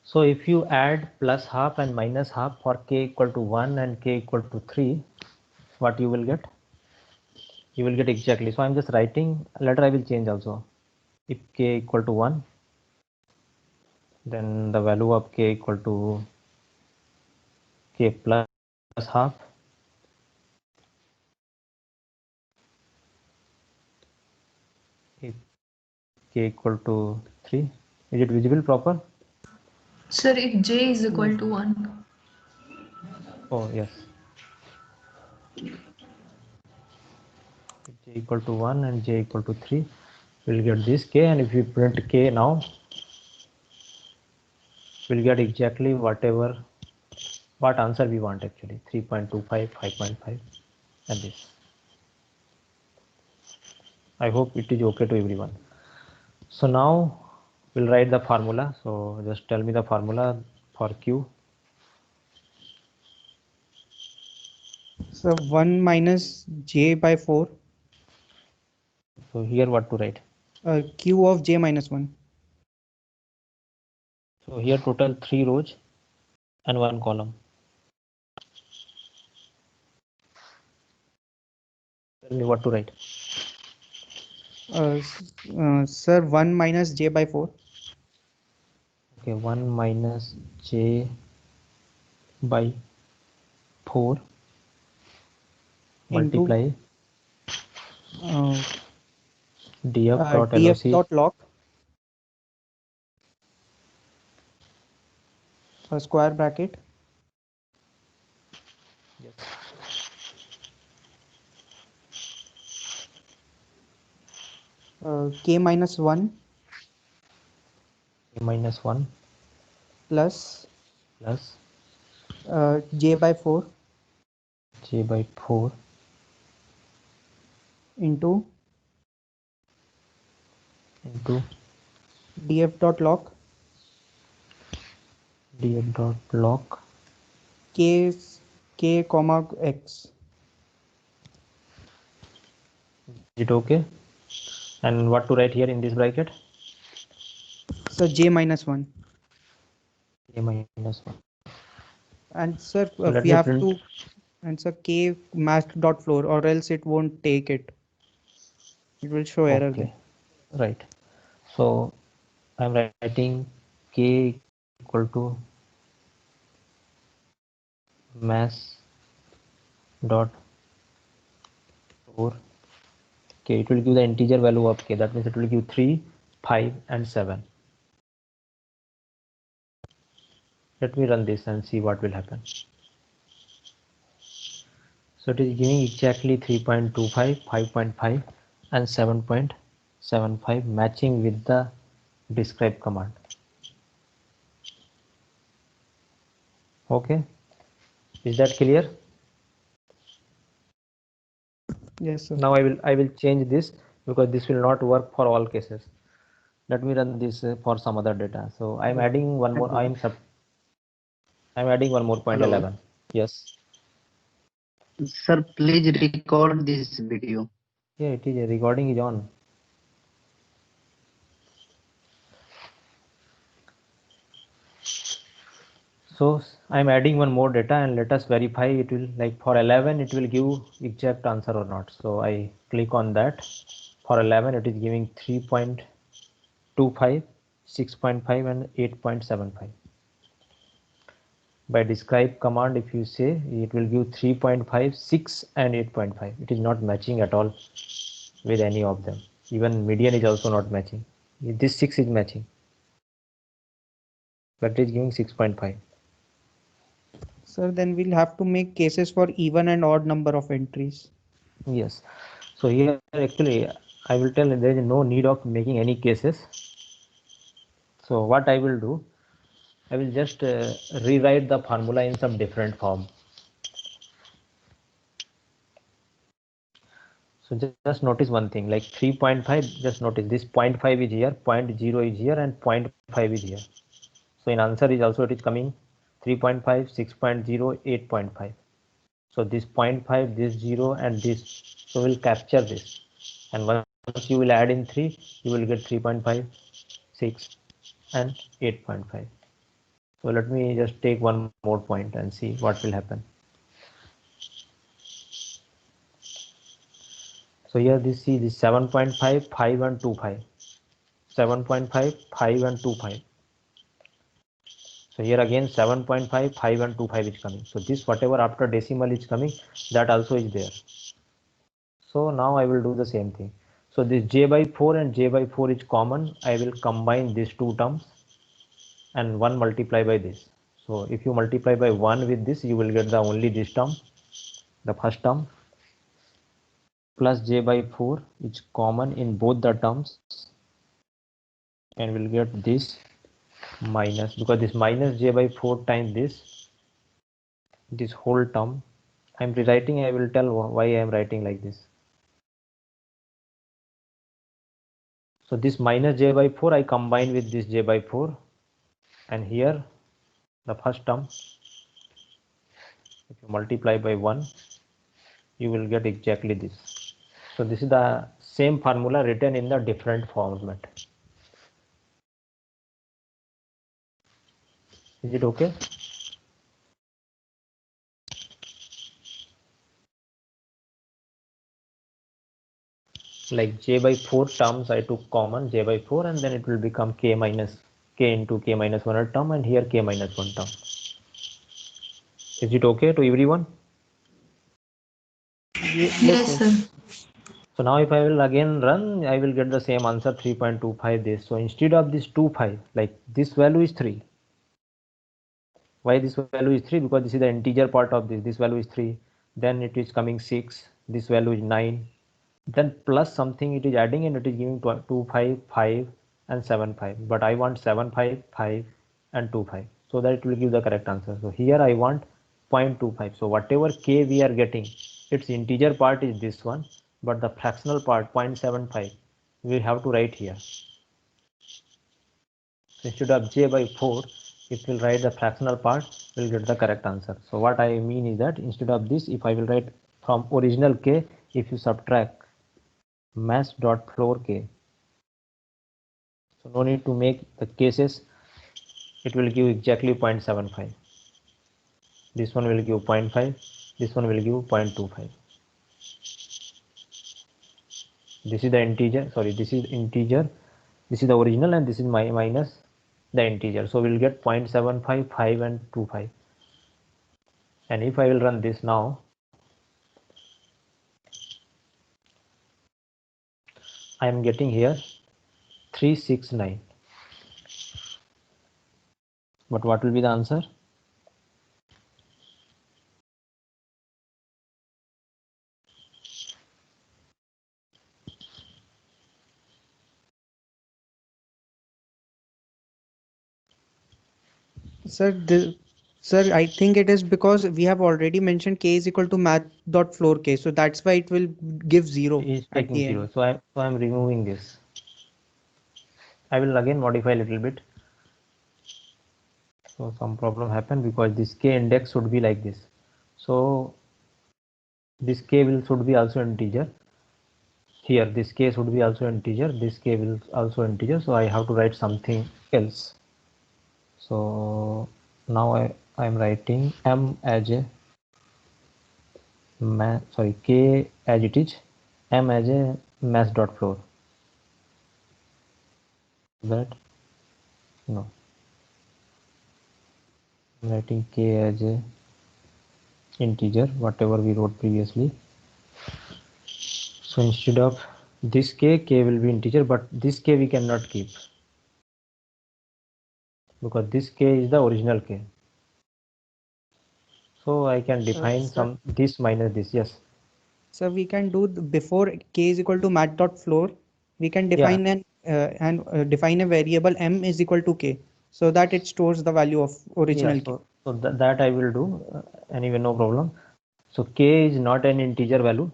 So if you add plus half and minus half for k equal to 1 and k equal to 3, what you will get? You will get exactly. So I'm just writing, later I will change also. If k equal to 1, then the value of k equal to k plus half. If k equal to 3, is it visible proper? Sir, if j is equal to 1. Oh yes. If j equal to 1 and j equal to 3, we'll get this k, and if we print k now, we'll get exactly what answer we want actually, 3.25, 5.5 and this. I hope it is okay to everyone. So now we'll write the formula. So just tell me the formula for Q. So 1 minus j by 4. So here what to write? Q of j minus 1. So here total 3 rows and 1 column. Tell me what to write. Sir, 1 minus j by 4. Okay, 1 minus j by 4 Into multiply df dot df loc dot log square bracket k minus 1 minus 1 plus plus j by 4 j by 4 into into df dot log df dot log. k comma x. Is it okay? And what to write here in this bracket? So j minus 1. J minus 1. And sir, So let we me have print. to answer k masked dot floor, or else it won't take it. It will show error there. Okay, right. So I'm writing k equal to mass dot floor k. It will give the integer value of k. That means it will give 3, 5 and 7. Let me run this and see what will happen. So it is giving exactly 3.25, 5.5 and 7.75, matching with the describe command. Okay, is that clear? Yes, sir. Now I will change this because this will not work for all cases. Let me run this for some other data. So I'm adding one more. Hello. I'm adding one more point Hello. 11. Yes. Sir, please record this video. Yeah, it is. Recording is on. So I'm adding one more data and let us verify it will, like for 11 it will give exact answer or not. So I click on that. For 11 it is giving 3.25, 6.5 and 8.75. By describe command, if you say, it will give 3.5, 6 and 8.5. It is not matching at all with any of them. Even median is also not matching. This 6 is matching, but it is giving 6.5. Sir, then we'll have to make cases for even and odd number of entries. Yes. So here actually I will tell there is no need of making any cases. So what I will do, I will just rewrite the formula in some different form. So just notice one thing, like 3.5, just notice this 0.5 is here, 0.0 is here and 0.5 is here. So in answer is also it is coming 3.5, 6.0, 8.5. So this 0.5, this 0 and this, so we'll capture this. And once you will add in 3, you will get 3.5, 6 and 8.5. So let me just take one more point and see what will happen. So here this, see this 7.5, 5 and 2.5. 7.5, 5 and 2.5. So here again 7.5, 5 and 2.5 is coming. So this whatever after decimal is coming, that also is there. So now I will do the same thing. So this j by 4 and j by 4 is common. I will combine these two terms and 1 multiply by this. So if you multiply by 1 with this, you will get the only this term, the first term, plus j by 4 is common in both the terms, and we'll get this minus, because this minus j by 4 times this whole term. I'm rewriting, I will tell why I am writing like this. So this minus j by 4 I combine with this j by 4, and here the first term, if you multiply by 1, you will get exactly this. So this is the same formula written in the different format. Is it okay? Like j by 4 terms I took common j by 4, and then it will become k minus k into k minus 1 term, and here k minus 1 term. Is it okay to everyone? Yes, sir. So now if I will again run, I will get the same answer, 3.25 this. So instead of this 25, like this value is 3. Why this value is 3? Because this is the integer part of this. This value is 3. Then it is coming 6. This value is 9. Then plus something it is adding, and it is giving 2, 5, 5 and 7, 5. But I want 7, 5, 5 and 2, 5. So that it will give the correct answer. So here I want 0.25. So whatever k we are getting, its integer part is this one, but the fractional part 0.75 we have to write here. So instead of j by 4, if we'll write the fractional part, we'll get the correct answer. So what I mean is that instead of this, if I will write from original k, if you subtract mass.floor k, so no need to make the cases, it will give exactly 0.75. This one will give 0.5, this one will give 0.25. This is the integer, sorry, this is integer, this is the original, and this is my minus the integer. So we'll get 0.75, 5 and 25. And if I will run this now, I am getting here 369. But what will be the answer? Sir, I think it is because we have already mentioned k is equal to math.floor k. So that's why it will give 0 Is at taking the 0. end. So I'm removing this. I will again modify a little bit. So some problem happened because this k index should be like this. So this k will should be also integer. Here this k should be also integer. This k will also integer. So I have to write something else. So now I am writing m as a k as it is, m as a mass.floor. That no, I'm writing k as a integer, whatever we wrote previously. So instead of this k will be integer, but this k we cannot keep because this k is the original k. So I can define Sir, some this minus this. Yes. so we can do before k is equal to math.floor, we can Yeah. define define a variable m is equal to k, so that it stores the value of Yeah. original k. So that I will do anyway, no problem. So k is not an integer value.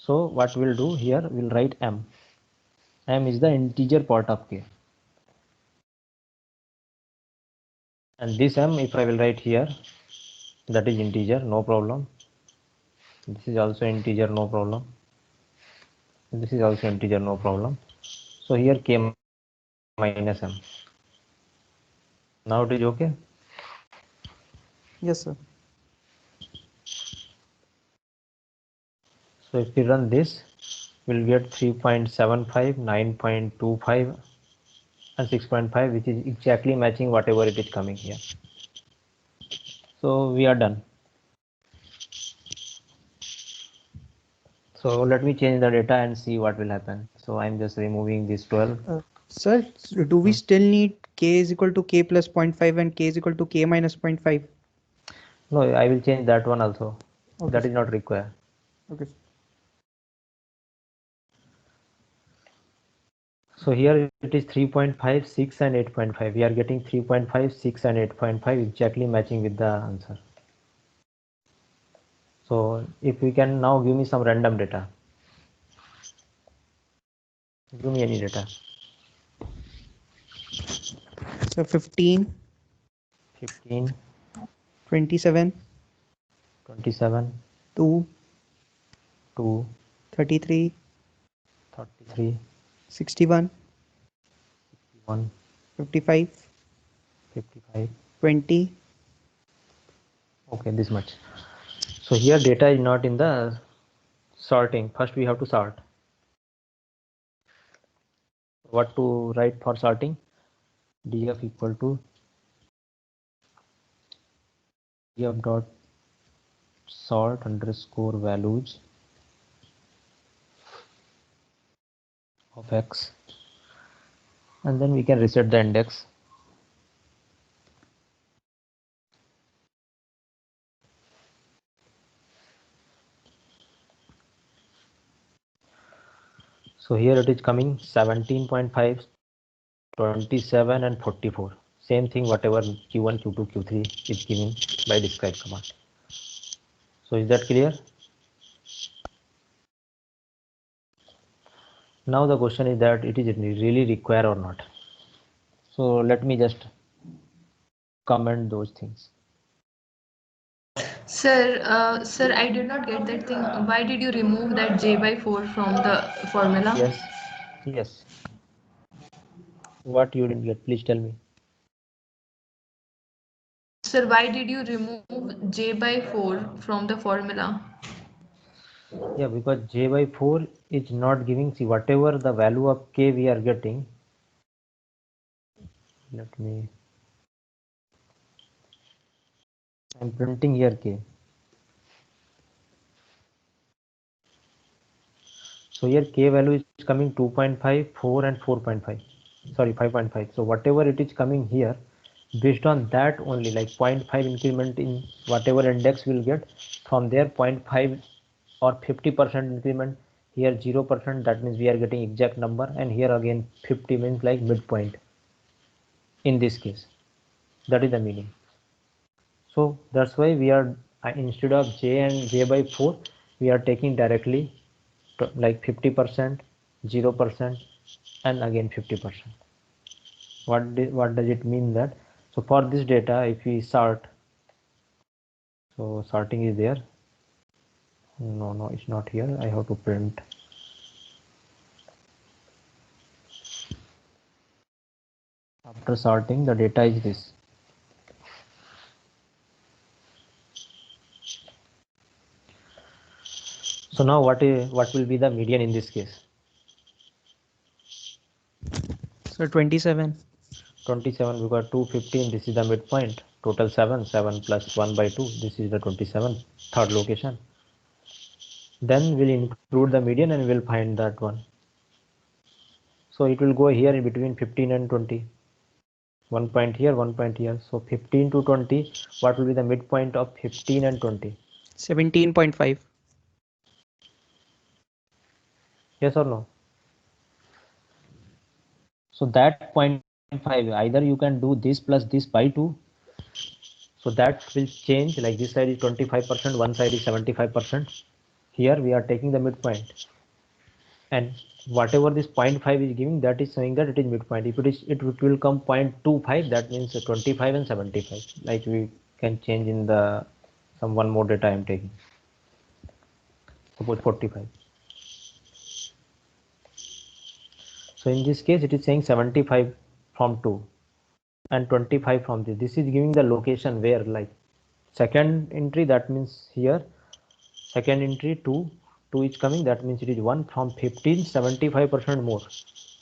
So what we'll do here, we'll write m. M is the integer part of k. And this m, if I will write here, that is integer, no problem. This is also integer, no problem. This is also integer, no problem. So here k minus m. Now it is okay. Yes, sir. So if we run this, we'll get 3.75, 9.25 and 6.5, which is exactly matching whatever it is coming here. So we are done. So let me change the data and see what will happen. So I'm just removing this 12. Sir, do we still need k is equal to k plus 0.5 and k is equal to k minus 0.5? No, I will change that one also. Okay, That sir. is not required. Okay. So here it is 3.5, 6 and 8.5. We are getting 3.5, 6 and 8.5 exactly matching with the answer. So if we can now give me some random data. Give me any data. So 15, 15, 27, 27, 2, 2, 33, 33, 61, 1, 55, 55. 20. Okay, this much. So here data is not in the sorting. First we have to sort. What to write for sorting? df equal to df dot sort underscore values of x, and then we can reset the index. So here it is coming 17.5, 27 and 44. Same thing whatever q1, q2, q3 is given by describe command. So is that clear? Now the question is that it is really required or not. So let me just comment those things. Sir, I did not get that thing. Why did you remove that j by 4 from the formula? Yes. What you didn't get, please tell me. Sir, why did you remove j by 4 from the formula? Yeah, because j by 4 is not giving, see whatever the value of k we are getting. Let me, I'm printing here k. So here k value is coming 2.5, 4 and 4.5. Sorry, 5.5. So whatever it is coming here, based on that only, like 0.5 increment in whatever index we'll get, from there 0.5 or 50% increment, here 0%, that means we are getting exact number, and here again 50 means like midpoint in this case. That is the meaning. So that's why we are, instead of j and j by 4, we are taking directly like 50%, 0% and again 50%. What does it mean that? So for this data, if we sort, so sorting is there. No, it's not here. I have to print. After sorting, the data is this. So now what will be the median in this case? So 27. 27, because 215, this is the midpoint. Total 7 plus 1 by 2, this is the 27, third location. Then we'll include the median and we'll find that one. So it will go here in between 15 and 20. 1 point here, 1 point here. So 15 to 20, what will be the midpoint of 15 and 20? 17.5. Yes or no? So that 0.5, either you can do this plus this by 2. So that will change, like this side is 25%, one side is 75%. Here we are taking the midpoint. And whatever this 0.5 is giving, that is showing that it is midpoint. If it will come 0.25, that means 25 and 75. Like we can change in the some one more data I am taking. Suppose 45. So in this case, it is saying 75 from 2 and 25 from this. This is giving the location where, like second entry, that means here second entry 2 is coming, that means it is 1 from 15, 75% more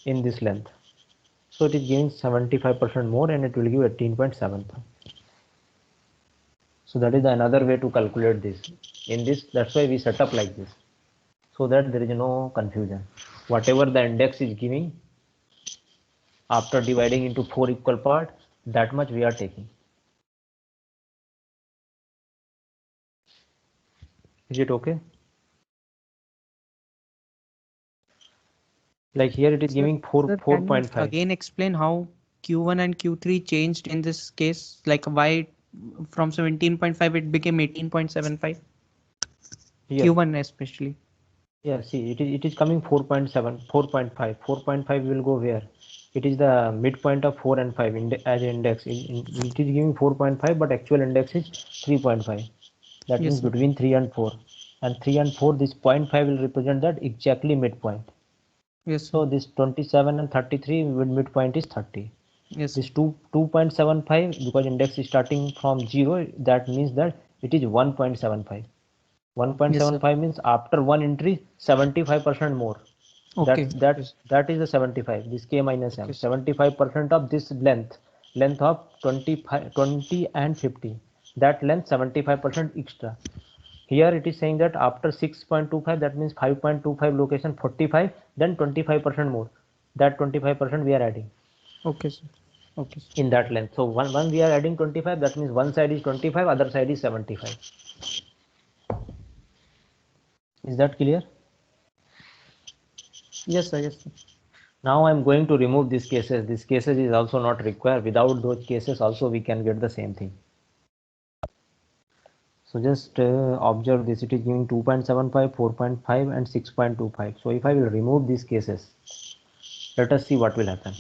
in this length. So it is giving 75% more and it will give 18.75. So that is another way to calculate this. In this, that's why we set up like this, so that there is no confusion. Whatever the index is giving, after dividing into 4 equal parts, that much we are taking. Is it okay? Like here it is giving Sir, can you 4.5. again explain how Q1 and Q3 changed in this case? Like why from 17.5 it became 18.75? Here, Q1 especially. yeah, see, it is coming 4.7, 4.5. 4.5 will go where? It is the midpoint of 4 and 5 as index. It is giving 4.5, but actual index is 3.5. That Yes, means sir. between 3 and 4. And 3 and 4, this 0.5 will represent that exactly midpoint. Yes, sir. So this 27 and 33 with midpoint is 30. Yes, sir. This 2.75, because index is starting from 0, that means that it is 1.75. Yes, sir. 1.75 means after one entry 75% more. Okay. Yes. That is the 75. This k minus m. Okay. 75% of this length of 20 and 50. That length 75% extra. Here it is saying that after 6.25, that means 5.25 location 45, then 25% more. That 25% we are adding Okay, sir. Okay, sir. in that length. So one we are adding 25, that means one side is 25, other side is 75. Is that clear? Yes, sir. Yes, sir. Now I'm going to remove these cases. This cases is also not required. Without those cases also we can get the same thing. So just observe this. It is giving 2.75, 4.5 and 6.25. So if I will remove these cases, let us see what will happen.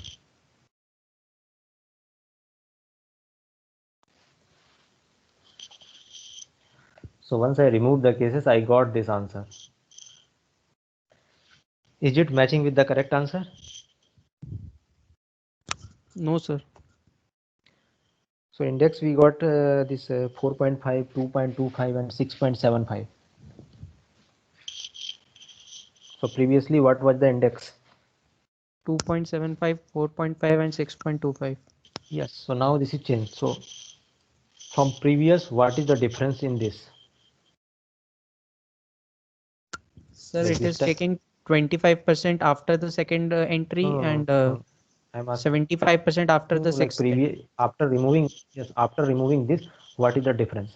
So once I remove the cases, I got this answer. Is it matching with the correct answer? No, sir. So index we got this 4.5, 2.25 and 6.75. So previously what was the index? 2.75, 4.5 and 6.25. Yes, so now this is changed. So from previous, what is the difference in this? Sir, Like it this is time? taking 25% after the second entry No, no, and no. I'm asking 75% after the like sixth entry. previous after removing, yes, after removing this, what is the difference?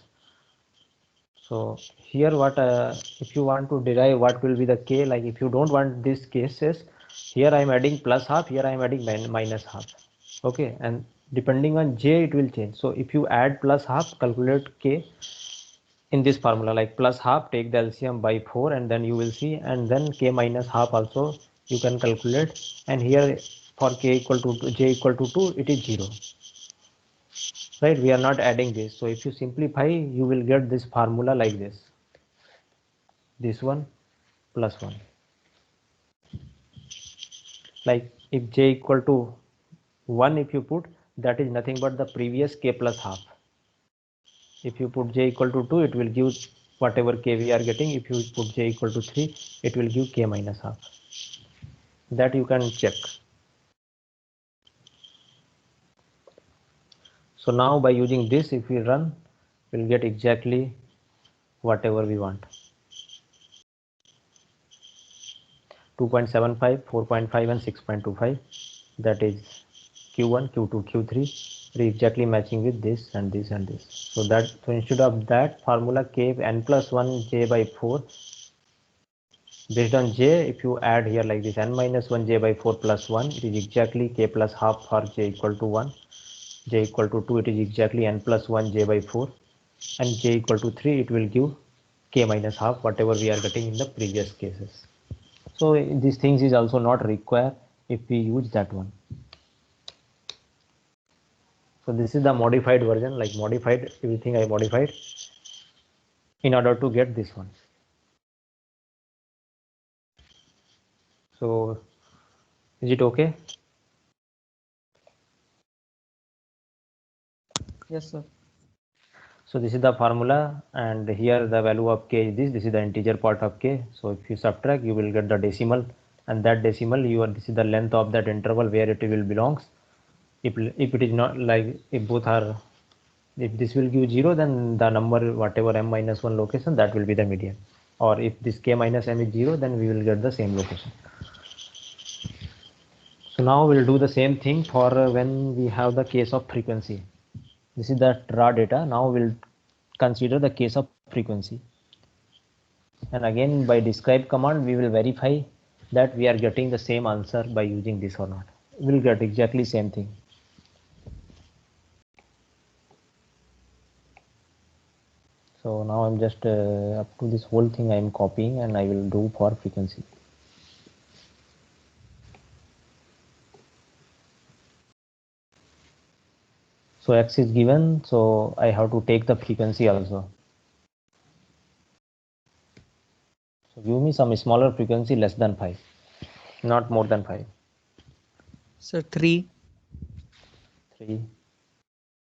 So here what if you want to derive what will be the k, like if you don't want these cases, here I am adding plus half, here I am adding minus half. Okay, and depending on j it will change. So if you add plus half, calculate k in this formula, like plus half, take the LCM by 4 and then you will see, and then k minus half also you can calculate, and here for k equal to j equal to 2 it is 0, right? We are not adding this. So if you simplify, you will get this formula like this one plus 1. Like if j equal to 1, if you put, that is nothing but the previous k plus half. If you put j equal to 2, it will give whatever k we are getting. If you put j equal to 3, it will give k minus half. That you can check. So now by using this, if we run, we'll get exactly whatever we want. 2.75, 4.5 and 6.25. That is Q1, Q2, Q3. Are exactly matching with this and this and this. So instead of that formula, k n plus 1 j by 4, based on j, if you add here like this, n minus 1 j by 4 plus 1, it is exactly k plus half for j equal to 1. J equal to 2, it is exactly n plus 1 j by 4, and j equal to 3, it will give k minus half, whatever we are getting in the previous cases. So these things is also not required if we use that one. So this is the modified version, like modified, everything I modified in order to get this one. So is it okay? Yes, sir. So this is the formula, and here the value of k is this. This is the integer part of k. So if you subtract, you will get the decimal, and that decimal, this is the length of that interval where it will belongs. If it is not, like, if both are, if this will give 0, then the number whatever m minus 1 location, that will be the median. Or if this k minus m is 0, then we will get the same location. So now we'll do the same thing for when we have the case of frequency. This is the raw data. Now we'll consider the case of frequency. And again, by describe command, we will verify that we are getting the same answer by using this or not. We'll get exactly same thing. So now I'm just up to this whole thing I am copying, and I will do for frequency. So x is given, so I have to take the frequency also. So give me some smaller frequency less than 5, not more than 5. So 3, 3,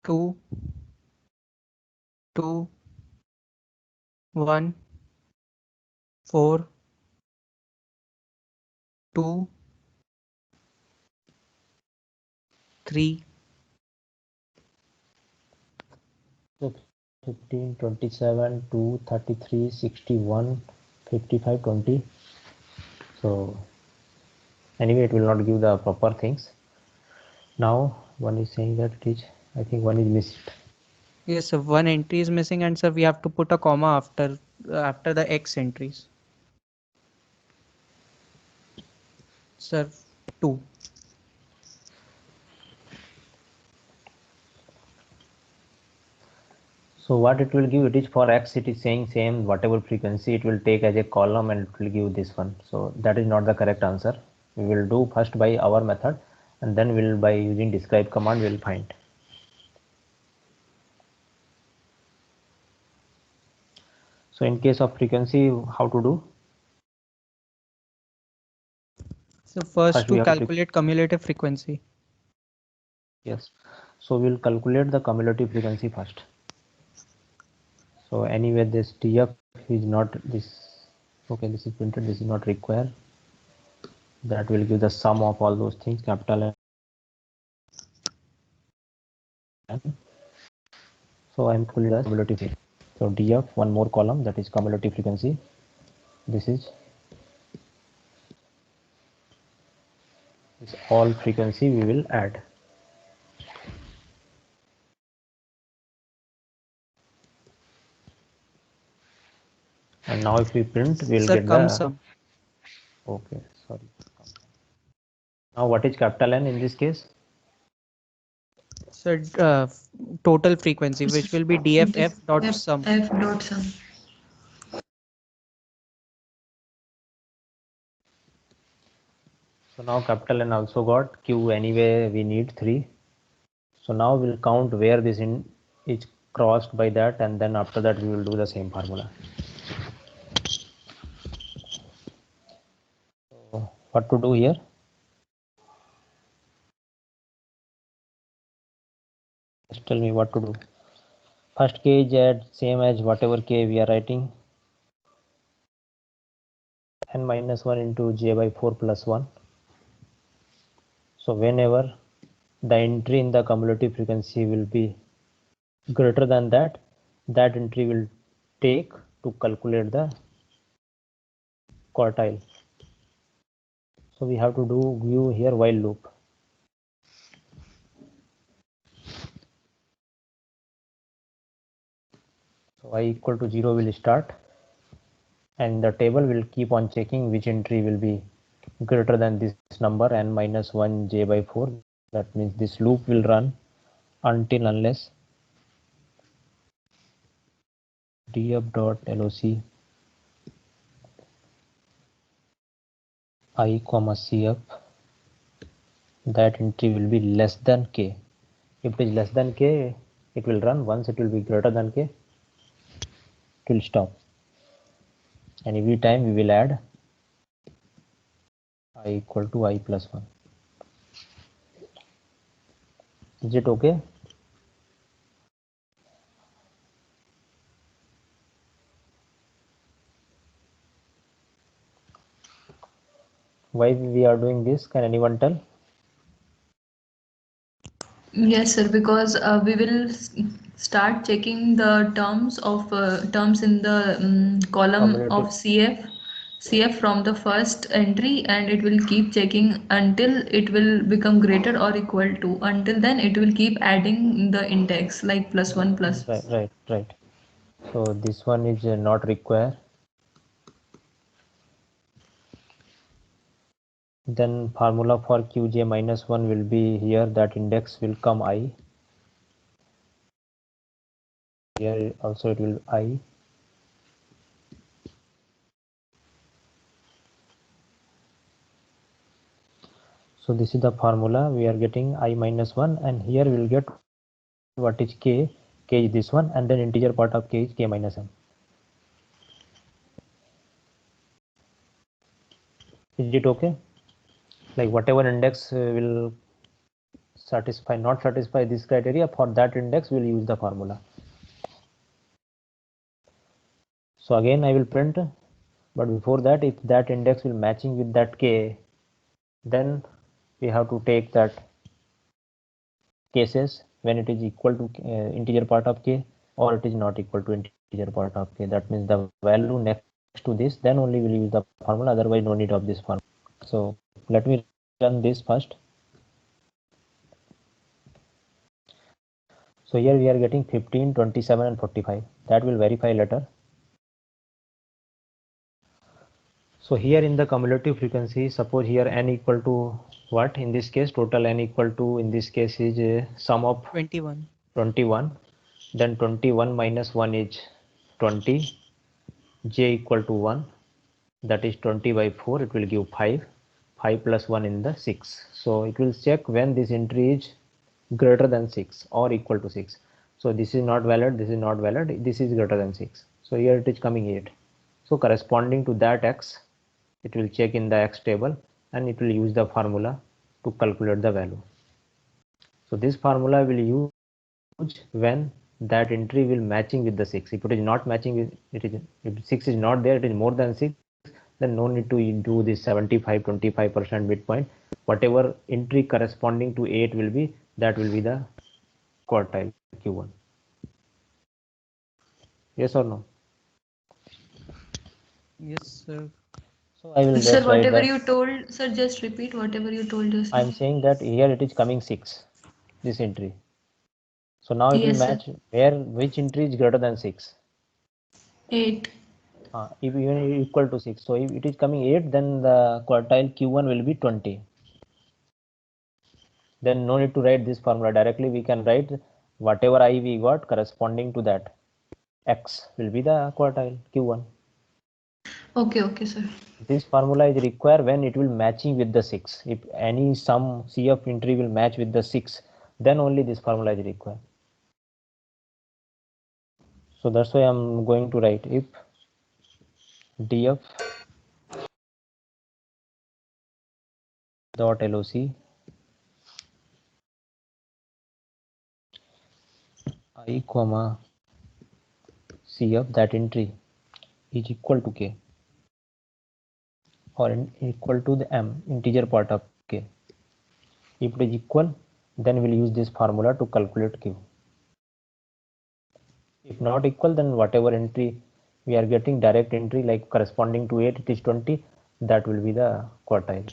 2, 2, 1, 4, 2, 3, so 15, 27, 2, 33, 61, 55, 20. So anyway, it will not give the proper things. Now one is saying that it is, I think one is missed. yes, so one entry is missing, and sir, we have to put a comma after the x entries. Sir, 2. So what it will give, it is for x, it is saying same whatever frequency it will take as a column, and it will give this one. So that is not the correct answer. We will do first by our method, and then we'll, by using describe command, we'll find. So in case of frequency, how to do? So first we to have to calculate cumulative frequency. Yes. So we'll calculate the cumulative frequency first. So anyway, this TF is not this. Okay, this is printed. This is not required. That will give the sum of all those things, capital N. So I'm calling the cumulative frequency. So DF, one more column, that is cumulative frequency. This is all frequency we will add. And now if we print, we'll Sir, get come the. sum. Okay, sorry. Now what is capital N in this case? So total frequency, which will be DFF dot sum. F dot sum. So now capital N also got. Q anyway we need 3. So now we'll count where this in is crossed by that, and then after that we will do the same formula. So what to do here? Just tell me what to do. First k is at same as whatever k we are writing. N minus 1 into j by 4 plus 1. So whenever the entry in the cumulative frequency will be greater than that, that entry will take to calculate the quartile. So we have to do give here while loop. So I equal to 0 will start, and the table will keep on checking which entry will be greater than this number, n minus 1 j by 4. That means this loop will run until unless df dot loc I comma cf, that entry will be less than k. If it is less than k, it will run. Once it will be greater than k, it will stop. And every time we will add I equal to I plus 1. Is it okay? Why we are doing this? Can anyone tell? Yes, sir, because we will start checking the terms in the column of Cumulative. CF from the first entry, and it will keep checking until it will become greater or equal to. Until then, it will keep adding the index like plus one plus. Right. So this one is not require. Then formula for Qj minus 1 will be here, that index will come I. Here also it will I. So this is the formula. We are getting I minus 1, and here we will get what is k. K is this one, and then integer part of k is k minus m. Is it okay? Like whatever index will not satisfy this criteria, for that index we'll use the formula. So again I will print, but before that, if that index will matching with that k, then we have to take that cases when it is equal to integer part of k, or it is not equal to integer part of k. That means the value next to this, then only we'll use the formula, otherwise no need of this formula. So let me run this first. So here we are getting 15, 27 and 45. That will verify later. So here in the cumulative frequency, suppose here n equal to what? In this case, total n equal to, in this case, is sum of 21. 21. Then 21 minus 1 is 20. J equal to 1. That is 20 by 4. It will give 5. 5 plus 1 in the 6. So it will check when this entry is greater than 6 or equal to 6. So this is not valid. This is not valid. This is greater than 6. So here it is coming 8. So corresponding to that x, it will check in the x table, and it will use the formula to calculate the value. So this formula will use when that entry will matching with the 6. If it is not matching with it, is if 6 is not there, it is more than 6, then no need to do this 75 25% midpoint. Whatever entry corresponding to 8 will be, that will be the quartile Q1. Yes or no? Yes, sir. So I will Sir, just write whatever that. you told, sir, just repeat whatever you told just I am now. saying that here it is coming 6, this entry. So now it will Yes, sir. match where, which entry is greater than 6. 8. If even equal to 6. So if it is coming 8, then the quartile Q1 will be 20. Then no need to write this formula directly. We can write whatever I we got corresponding to that x will be the quartile Q1. Okay, sir. This formula is required when it will matching with the 6. If any sum CF entry will match with the 6, then only this formula is required. So that's why I'm going to write if df dot loc I comma cf, that entry is equal to k, or equal to the m, integer part of k. If it is equal, then we'll use this formula to calculate q. If not equal, then whatever entry we are getting, direct entry like corresponding to 8, it is 20, that will be the quartile.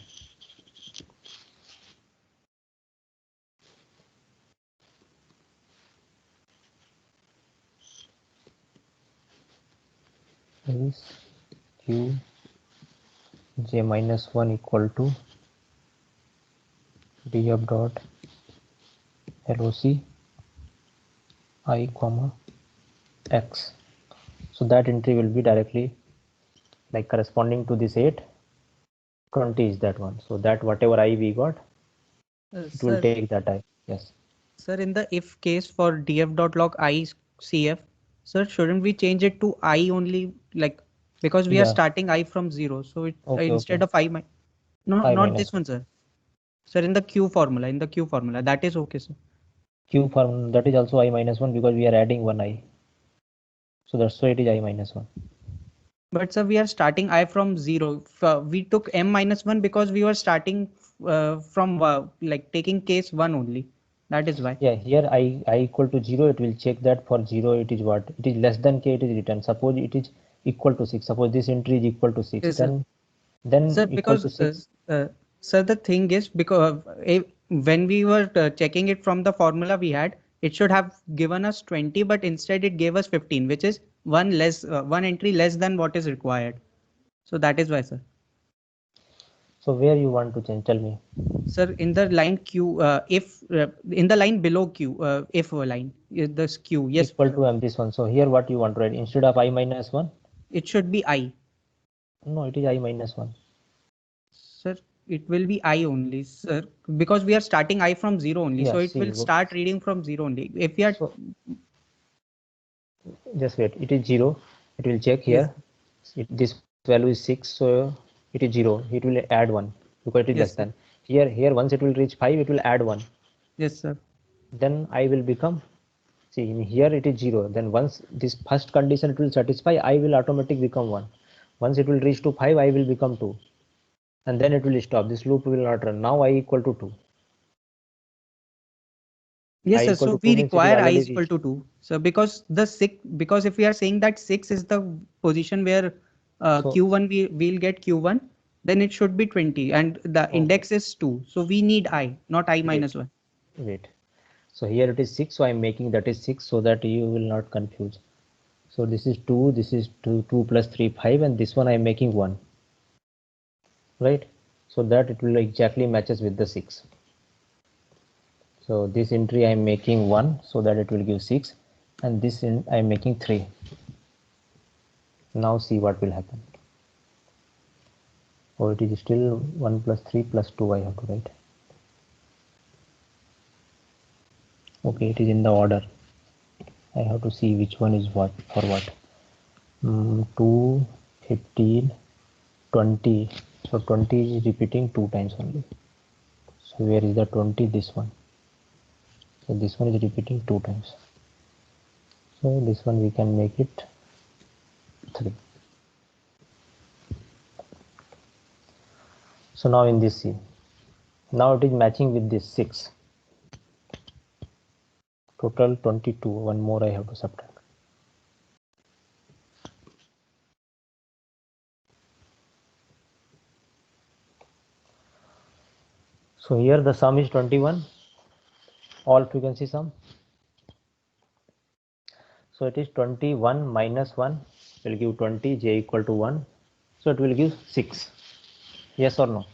Is q j minus 1 equal to df dot loc I comma x. So that entry will be directly like corresponding to this 8, 20 is that one. So that whatever I we got, it will Sir, take that I. Yes. sir, in the if case for df.log I cf, sir, shouldn't we change it to I only, like, because we are Yeah. starting I from 0. So it Okay. instead Okay. of I, no, I not minus this one, sir. Sir, in the Q formula, that is okay, sir. q form, that is also I minus 1, because we are adding one I. So that's why it is I minus 1. But sir, we are starting I from 0. We took m minus 1 because we were starting from like taking case 1 only. That is why. Yeah, here I equal to 0, it will check that for 0 it is what? It is less than k, it is written. Suppose it is equal to 6. Suppose this entry is equal to 6. Yes, sir. Then Sir, equal to because 6. sir, the thing is because when we were checking it from the formula we had, it should have given us 20, but instead it gave us 15, which is one entry less than what is required. So that is why, sir. So where you want to change? Tell me. Sir, in the line Q, if in the line below Q, if line, this Q, yes, Equal to m this one. So here what you want to write? Instead of I minus 1? it should be I. No, it is I minus 1. Sir, it will be I only, sir, because we are starting I from 0 only. Yeah, So it see. will start reading from 0 only. If we are, So just wait. It is 0. It will check yes, here. This value is 6. So it is 0. It will add 1 because it is less yes, sir. than. Here once it will reach 5, it will add 1. Yes, sir. Then I will become, see in here it is 0. Then once this first condition it will satisfy, I will automatically become 1. Once it will reach to 5, I will become 2. And then it will stop. This loop will not run. Now I equal to 2. I Yes, sir. equal to So 2 we means it is require I already is equal reached. to 2. So because if we are saying that 6 is the position where So Q1 we'll get Q1, then it should be 20 and the okay, index is 2. So we need I, not I wait, minus 1. wait. So here it is 6. So I am making that is 6 so that you will not confuse. So this is 2. This is 2. 2 plus 3 5, and this one I am making 1. Right. So that it will exactly matches with the 6. So this entry I am making 1 so that it will give 6, and this I am making 3. Now see what will happen. Or it is still 1 plus 3 plus 2 I have to write. Okay, it is in the order. I have to see which one is what for what. 2, 15, 20. So 20 is repeating 2 times only. So where is the 20? This one. So this one is repeating 2 times. So this one we can make it 3. So now in this C, now it is matching with this 6. Total 22. One more I have to subtract. So here the sum is 21. All frequency sum. So it is 21 minus 1 will give 20, j equal to 1. So it will give 6. Yes or no?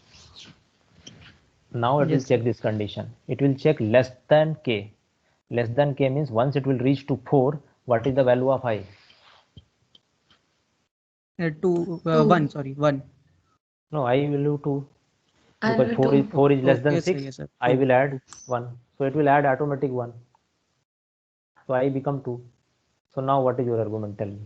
Now it will Yes, check this condition. It will check less than k. Less than k means once it will reach to 4, what is the value of I? 1, 2. sorry, 1. No, I will do 2 I because will 4 is 2. 4 is less than Yes, sir, 6. yes, sir. I 2. will add 1. So it will add automatic 1. So I become 2. So now what is your argument? Tell me.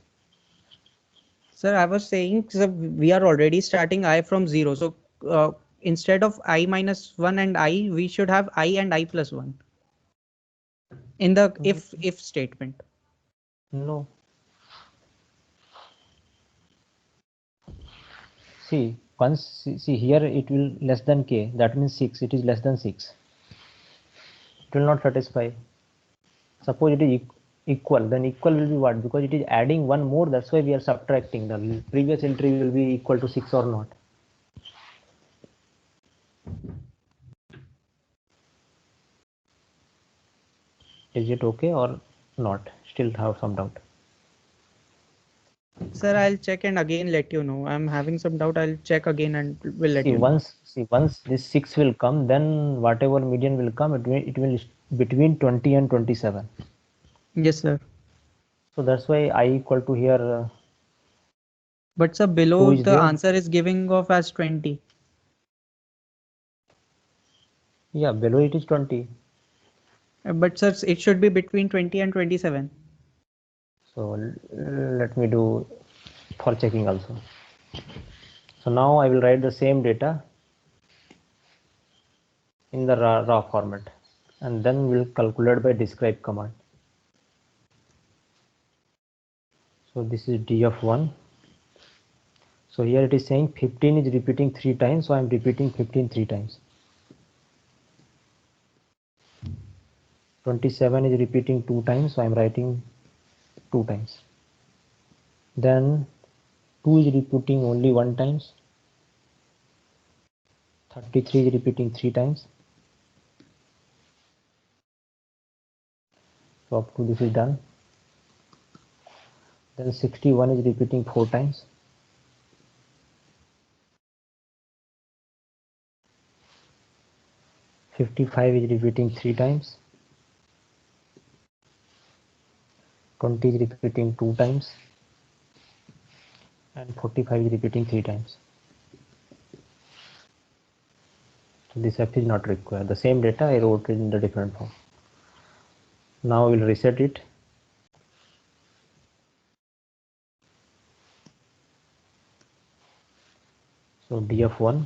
Sir, I was saying, sir, we are already starting I from 0. So instead of I minus 1 and I, we should have I and I plus 1 in the if statement. No. See, once see here it will less than k. That means 6. It is less than 6. It will not satisfy. Suppose it is equal, then equal will be what? Because it is adding one more, that's why we are subtracting. The previous entry will be equal to 6 or not. Is it okay or not? Still have some doubt. Sir, I'll check and again let you know. I'm having some doubt. I'll check again and will let See, you know. once this 6 will come, then whatever median will come, it will between 20 and 27. Yes, sir. So that's why I equal to here But sir, 2 below is the there. answer is giving off as 20. Yeah, below it is 20. But sir, it should be between 20 and 27. So let me do for checking also. So now I will write the same data in the raw format, and then we'll calculate by describe command. So this is d of 1, So here it is saying 15 is repeating 3 times, so I am repeating 15 3 times. 27 is repeating 2 times, so I am writing 2 times. Then 2 is repeating only 1 times. 33 is repeating 3 times. So up to this is done. Then 61 is repeating 4 times. 55 is repeating 3 times. 20 is repeating 2 times. And 45 is repeating 3 times. So this F is not required. The same data I wrote it in the different form. Now we'll reset it. So df1.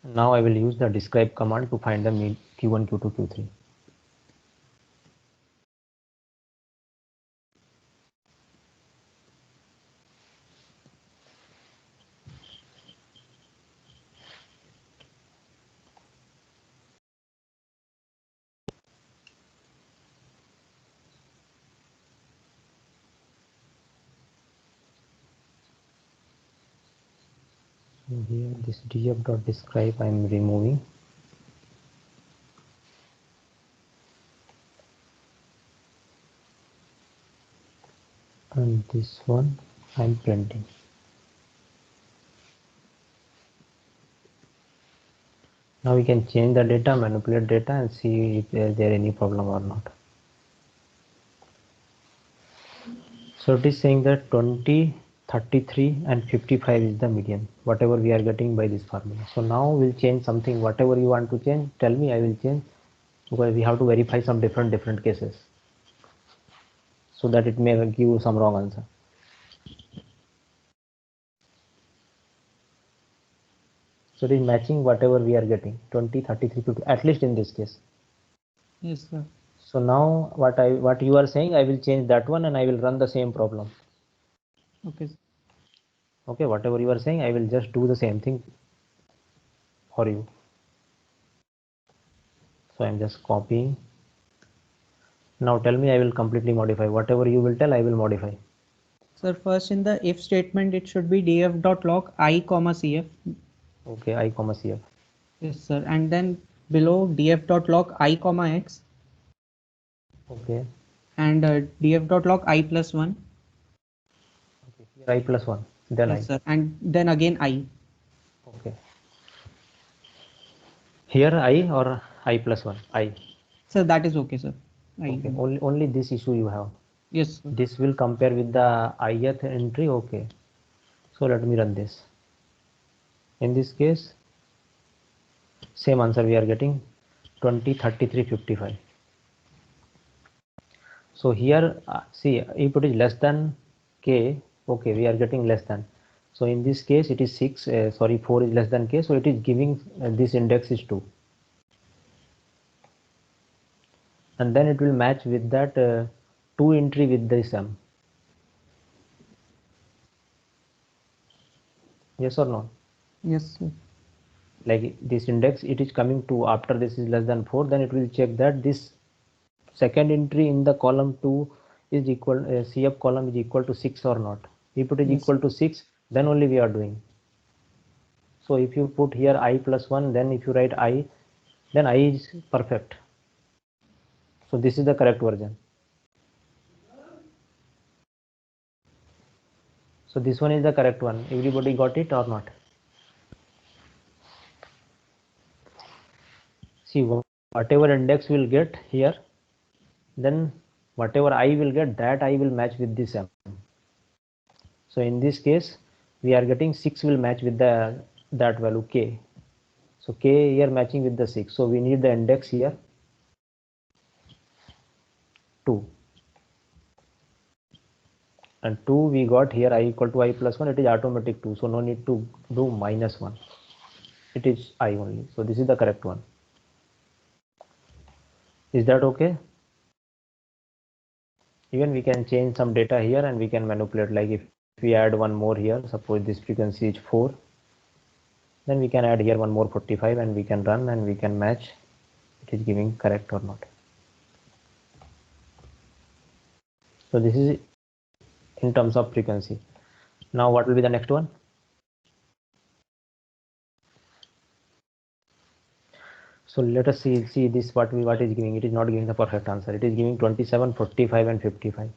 Now I will use the describe command to find the q1, q2, q3. So here this df.describe I am removing. And this one I am printing. Now we can change the data, manipulate data and see if there any problem or not. So it is saying that 20, 33 and 55 is the median, whatever we are getting by this formula. So now we'll change something, whatever you want to change, tell me, I will change, because we have to verify some different cases, so that it may give you some wrong answer. So it is matching whatever we are getting, 20, 33, 50, at least in this case. Yes, sir. So now what you are saying, I will change that one and I will run the same problem. Okay. Okay, whatever you are saying, I will just do the same thing for you. So I'm just copying. Now tell me, I will completely modify. Whatever you will tell, I will modify. Sir, first in the if statement, it should be df.log I comma cf. Okay, I comma cf. Yes, sir. And then below df.log I comma x. Okay. And df.log I plus 1. Okay. Here I plus 1. Then Yes, I. sir. And then again I. Okay. Here I or I plus 1? I. So that is okay, sir. Okay. Only this issue you have. Yes, sir. This will compare with the ith entry. Okay. So let me run this. In this case, same answer we are getting, 20, 33, 55. So here, see, if it is less than k, okay, we are getting less than. So in this case, it is 6, 4 is less than k, so it is giving this index is 2. And then it will match with that 2 entry with the sum. Yes or no? Yes, sir. Like this index, it is coming to after this is less than 4, then it will check that this second entry in the column 2 is equal, CF column is equal to 6 or not. If it is Yes. equal to 6, then only we are doing. So if you put here I plus 1, then if you write I, then I is perfect. So this is the correct version. So this one is the correct one. Everybody got it or not? See, whatever index will get here, then whatever I will get, that I will match with this M. So in this case, we are getting 6 will match with the that value K. So K here matching with the 6. So we need the index here 2. And 2 we got here I equal to I plus 1, it is automatic 2. So no need to do minus 1. It is I only. So this is the correct one. Is that okay? Even we can change some data here and we can manipulate, like if we add one more here, suppose this frequency is 4, then we can add here one more 45 and we can run and we can match it is giving correct or not. So this is in terms of frequency. Now what will be the next one? So let us see this what is giving. It is not giving the perfect answer. It is giving 27, 45 and 55.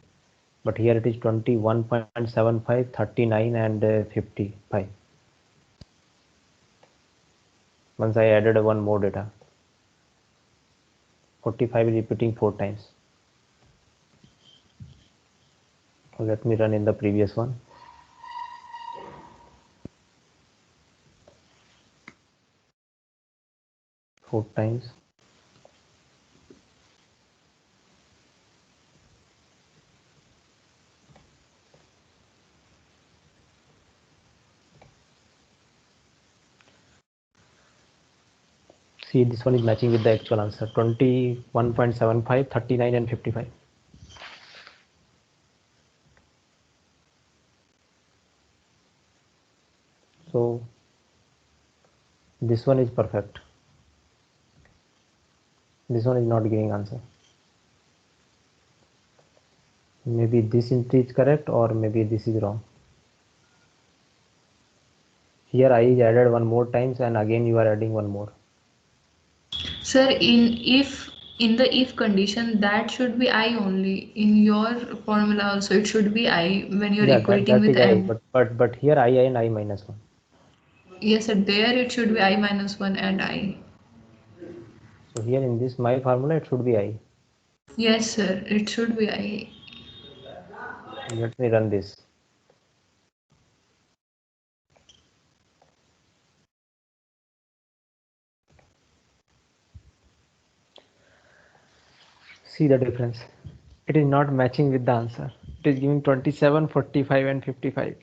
But here it is 21.75, 39 and 55. Once I added one more data, 45 is repeating 4 times. Let me run in the previous one. Four times. See, this one is matching with the actual answer, 21.75, 39 and 55. So this one is perfect. This one is not giving answer. Maybe this entry is correct or maybe this is wrong. Here I is added one more times and again you are adding one more. Sir, in the if condition, that should be I only. In your formula also, it should be I when you're Yeah, equating that with is I, M. but here I and I minus 1. Yes, sir, there it should be I minus 1 and I. So here in this my formula it should be I. Yes, sir, it should be I. Let me run this. See the difference. It is not matching with the answer. It is giving 27, 45 and 55.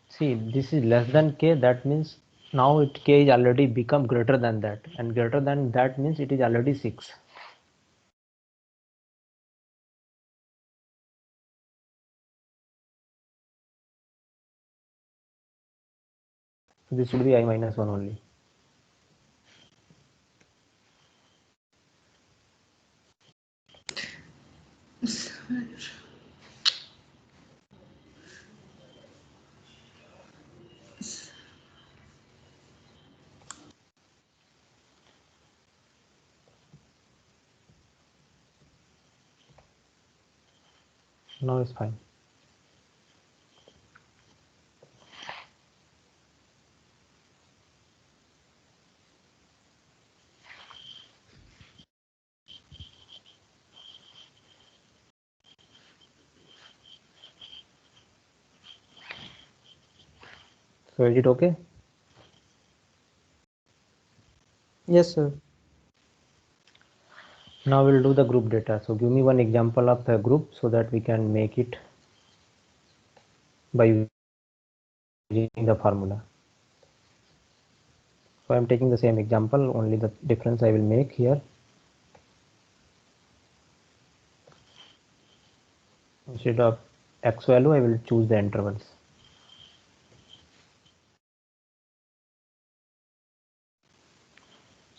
See, this is less than k, that means now k is already become greater than that, and greater than that means it is already 6. So this should be I minus 1 only. Now it's fine. So is it okay? Yes, sir. Now we'll do the group data. So give me one example of a group so that we can make it by using the formula. So I'm taking the same example, only the difference I will make here. Instead of x value, I will choose the intervals.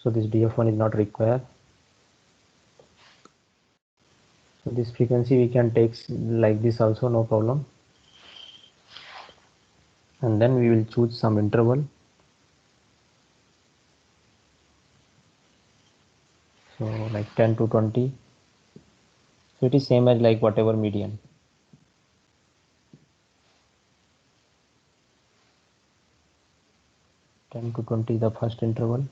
So this df1 is not required. So this frequency we can take like this also, no problem. And then we will choose some interval. So like 10 to 20. So it is same as like whatever median. 10 to 20 the first interval.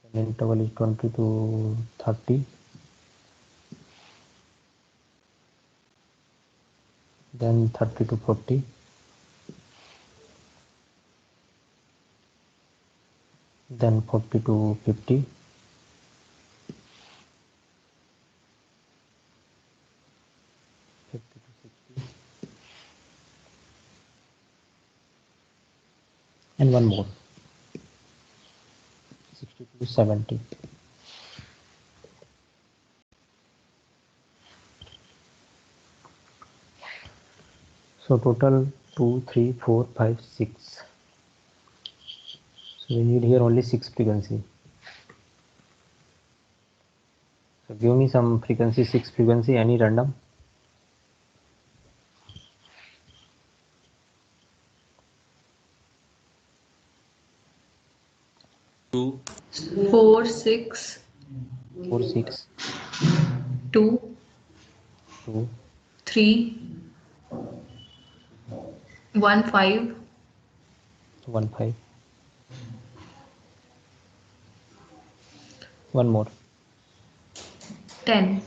Second interval is 20 to 30. Then 30 to 40. Then 40 to 50. And one more. 62 70. So total 2 3 4 5 6. So we need here only 6 frequency. So give me some frequency, 6 frequency, any random. 2, 4, 6, 4 6 2, 2 3, 1, 5, 1 5. One more. 10.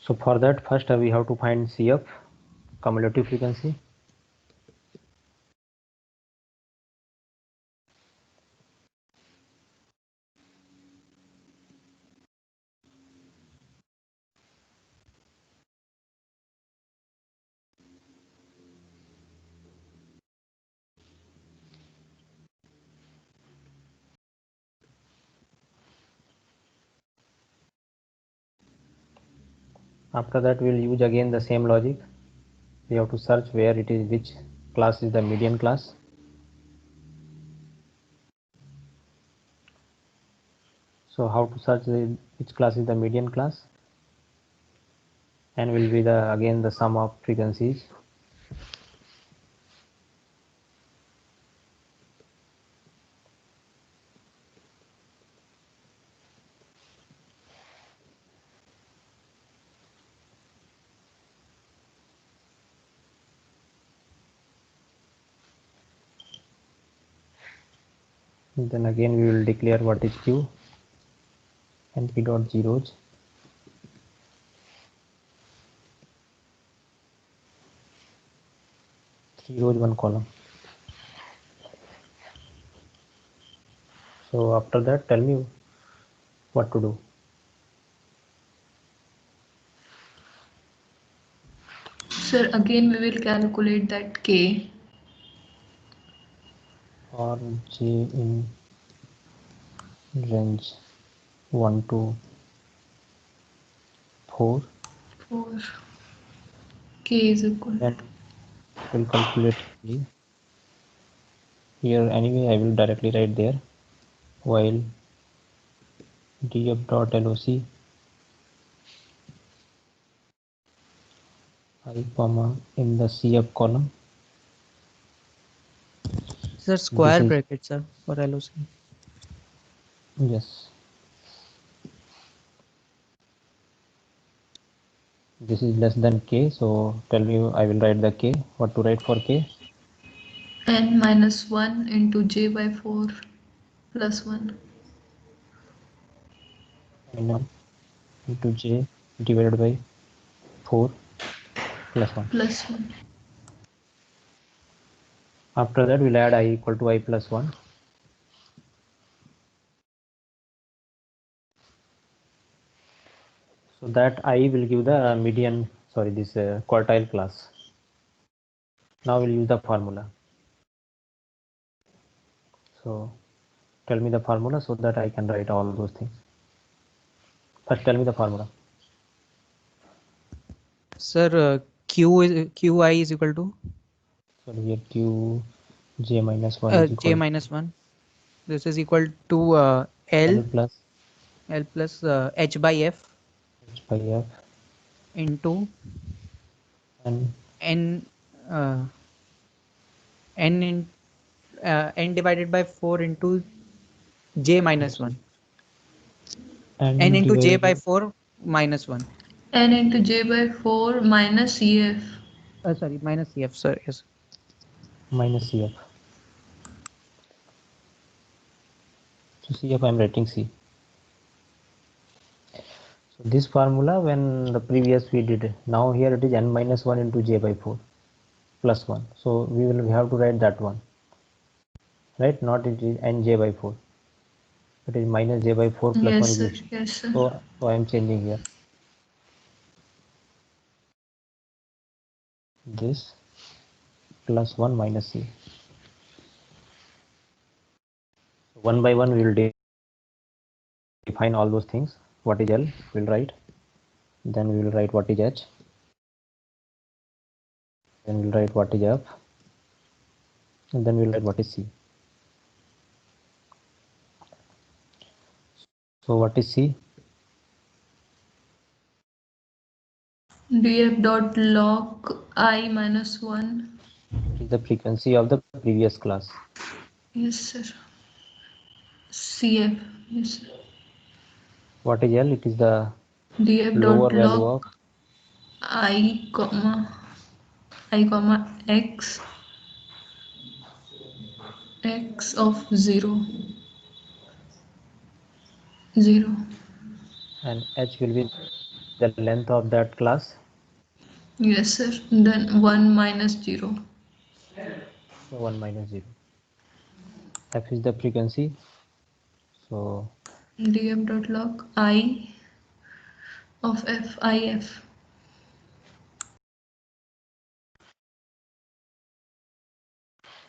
So for that, first we have to find CF, cumulative frequency. After that, we will use again the same logic. We have to search where it is, which class is the median class. So how to search which class is the median class? And will be the again the sum of frequencies. Then again we will declare what is Q and P dot zeros. Three rows, one column. So after that, tell me what to do. Sir, again we will calculate that K. Or J in range 1 to 4. For K is equal. Then we'll calculate K. Here anyway I will directly write there, while df dot loc I comma in the CF column. Sir, square This is, bracket, sir, for LOC. yes, this is less than K, so tell me I will write the K. What to write for K? N minus 1 into J by 4 plus 1. N into J divided by 4 plus 1. Plus 1. After that we'll add I equal to I plus 1. So that I will give the median, sorry, this quartile class. Now we'll use the formula. So tell me the formula so that I can write all those things. First tell me the formula. Sir, QI is equal to So here Q J minus 1 is J equal minus 1. This is equal to to L L plus H by F H by F into and N uh, N in N divided by 4 into J minus 1. N into J divided by by 4 minus 1. N into J by 4 minus CF. Sorry, minus CF. Sorry, yes. minus CF. So CF I am writing C. So this formula when the previous we did, now here it is N minus 1 into J by 4 plus 1. So we have to write that one, right? Not it is N J by 4. It is minus J by 4 plus 1 Yes, is sir. this. Yes, sir. So I am changing here this plus 1 minus C. one by one we will define all those things. What is L? We'll write. Then we will write what is H. Then we'll write what is F. And then we'll write what is C. So what is C? df dot log I minus 1. Is the frequency of the previous class. Yes, sir. CF. Yes, sir. What is L? It is the df lower dot value log of I comma x of 0. and H will be the length of that class. Yes, sir. Then 1 minus 0. So 1 minus 0. F is the frequency. So df dot log I of f if.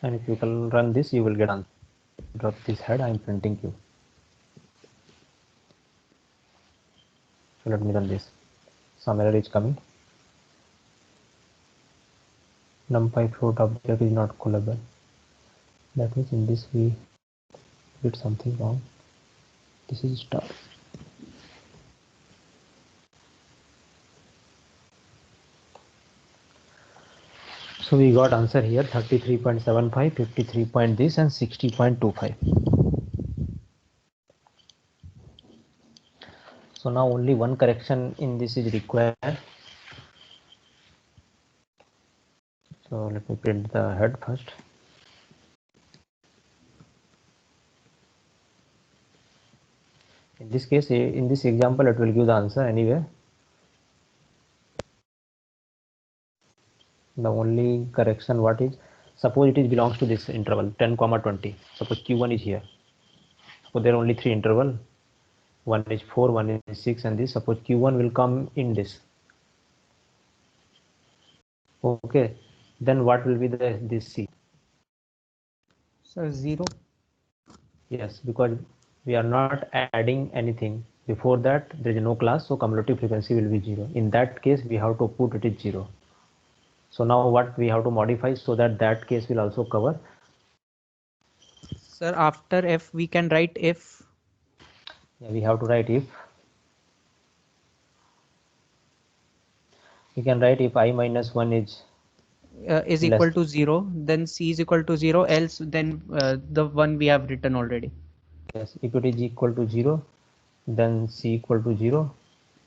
and if you can run this, you will get answer. Drop this head. I am printing Q. So let me run this. Some error is coming. NumPy float object is not callable. That means in this we did something wrong. This is star. So we got answer here 33.75, 53 point this and 60.25. So now only one correction in this is required. So let me print the head first. In this case, in this example, it will give the answer anyway. The only correction what is, suppose it is belongs to this interval 10, 20. Suppose Q1 is here. So there are only three interval. One is 4, one is 6, and this. Suppose Q1 will come in this. Okay. Then what will be this C? So 0. Yes, because we are not adding anything. Before that, there is no class, so cumulative frequency will be 0. In that case, we have to put it is 0. So now what we have to modify so that case will also cover. Sir, after F, we can write if. Yeah, we have to write if. We can write if I minus 1 Is equal to 0, then C is equal to 0, else then the one we have written already. Yes, if it is equal to 0, then C equal to 0,